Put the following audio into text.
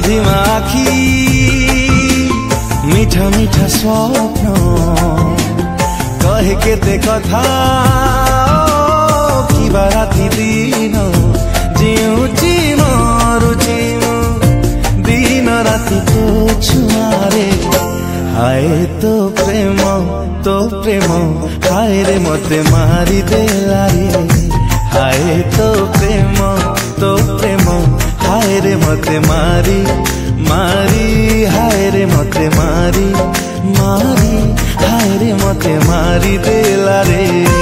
धिमा आखी मीठा मीठा स्वप्न कहे केते कथा किबा राति दिन जिउची मरुची दिन राति तो छुआरे हाय तो प्रेम हाय रे मते मारी देला रे हाय तो प्रेम हाय रे मते मारी हाय रे मते मारी हाय रे मते मारी देला रे।